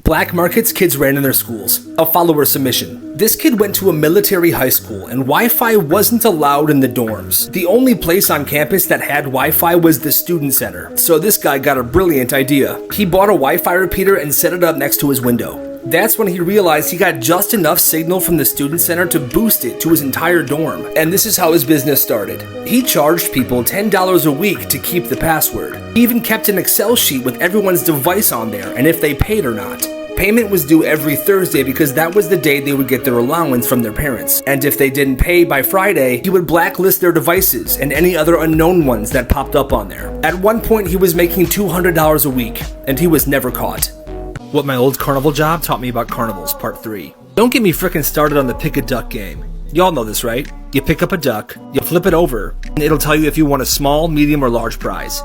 Black markets kids ran in their schools. A follower submission. This kid went to a military high school and Wi-Fi wasn't allowed in the dorms. The only place on campus that had Wi-Fi was the student center. So this guy got a brilliant idea. He bought a Wi-Fi repeater and set it up next to his window. That's when he realized he got just enough signal from the student center to boost it to his entire dorm. And this is how his business started. He charged people $10 a week to keep the password. He even kept an Excel sheet with everyone's device on there and if they paid or not. Payment was due every Thursday because that was the day they would get their allowance from their parents. And if they didn't pay by Friday, he would blacklist their devices and any other unknown ones that popped up on there. At one point, he was making $200 a week, and he was never caught. What my old carnival job taught me about carnivals, part 3. Don't get me frickin' started on the pick a duck game. Y'all know this, right? You pick up a duck, you flip it over, and it'll tell you if you want a small, medium, or large prize.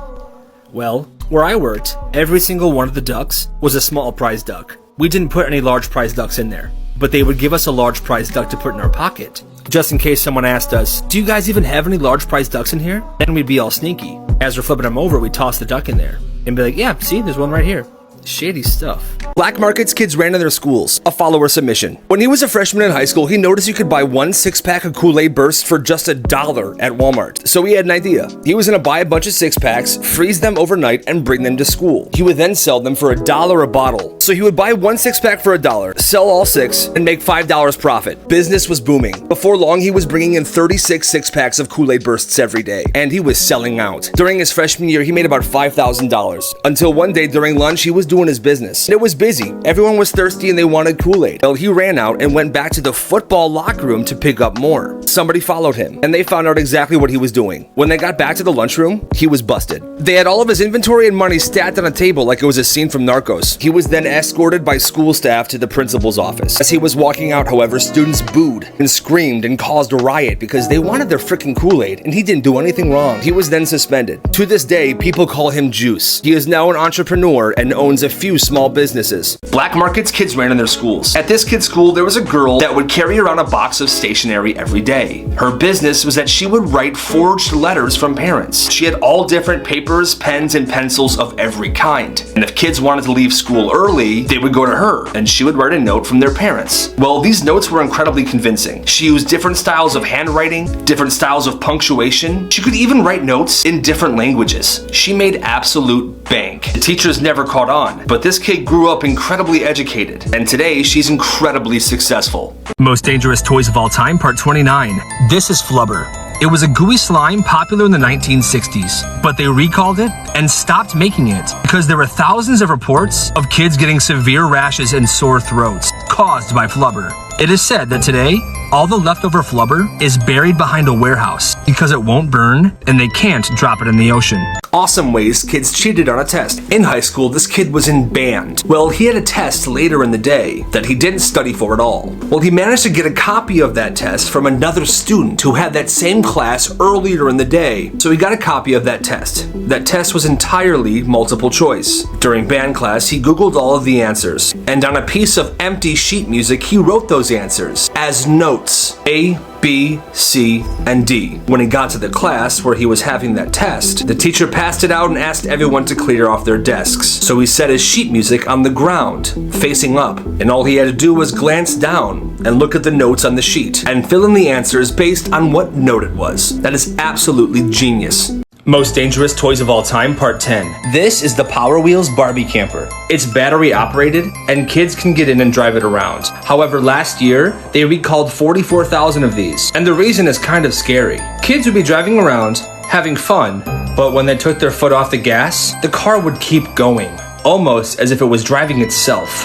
Well, where I worked, every single one of the ducks was a small prize duck. We didn't put any large prize ducks in there, but they would give us a large prize duck to put in our pocket, just in case someone asked us, do you guys even have any large prize ducks in here? Then we'd be all sneaky. As we're flipping them over, we'd toss the duck in there, and be like, yeah, see, there's one right here. Shady stuff. Black markets kids ran in their schools. A follower submission. When he was a freshman in high school, he noticed you could buy one 6-pack of Kool-Aid Burst for just $1 at Walmart. So he had an idea. He was gonna buy a bunch of 6-packs, freeze them overnight, and bring them to school. He would then sell them for $1 a bottle. So he would buy one 6-pack for $1, sell all 6, and make $5 profit. Business was booming. Before long, he was bringing in 36 6-packs of Kool-Aid Bursts every day, and he was selling out. During his freshman year, he made about $5,000. Until one day during lunch, he was doing his business. It was busy. Everyone was thirsty and they wanted Kool-Aid. Well, he ran out and went back to the football locker room to pick up more. Somebody followed him and they found out exactly what he was doing. When they got back to the lunchroom, he was busted. They had all of his inventory and money stacked on a table like it was a scene from Narcos. He was then escorted by school staff to the principal's office. As he was walking out, however, students booed and screamed and caused a riot because they wanted their freaking Kool-Aid and he didn't do anything wrong. He was then suspended. To this day, people call him Juice. He is now an entrepreneur and owns a few small businesses. Black markets kids ran in their schools. At this kid's school, there was a girl that would carry around a box of stationery every day. Her business was that she would write forged letters from parents. She had all different papers, pens, and pencils of every kind. And if kids wanted to leave school early, they would go to her and she would write a note from their parents. Well, these notes were incredibly convincing. She used different styles of handwriting, different styles of punctuation. She could even write notes in different languages. She made absolute bank. The teachers never caught on, but this kid grew up incredibly educated, and today she's incredibly successful. Most dangerous toys of all time, part 29. This is Flubber. It was a gooey slime popular in the 1960s, but they recalled it and stopped making it because there were thousands of reports of kids getting severe rashes and sore throats caused by Flubber. It is said that today, all the leftover Flubber is buried behind a warehouse because it won't burn and they can't drop it in the ocean. Awesome ways kids cheated on a test. In high school, this kid was in band. Well, he had a test later in the day that he didn't study for at all. Well, he managed to get a copy of that test from another student who had that same class earlier in the day. So he got a copy of that test. That test was entirely multiple choice. During band class, he Googled all of the answers. And on a piece of empty sheet music, he wrote those answers as notes. A, B, C, and D. When he got to the class where he was having that test, the teacher passed it out and asked everyone to clear off their desks. So he set his sheet music on the ground, facing up, and all he had to do was glance down and look at the notes on the sheet and fill in the answers based on what note it was. That is absolutely genius. Most dangerous toys of all time, part 10. This is the Power Wheels Barbie camper. It's battery operated and kids can get in and drive it around. However, last year, they recalled 44,000 of these. And the reason is kind of scary. Kids would be driving around, having fun, but when they took their foot off the gas, the car would keep going, almost as if it was driving itself.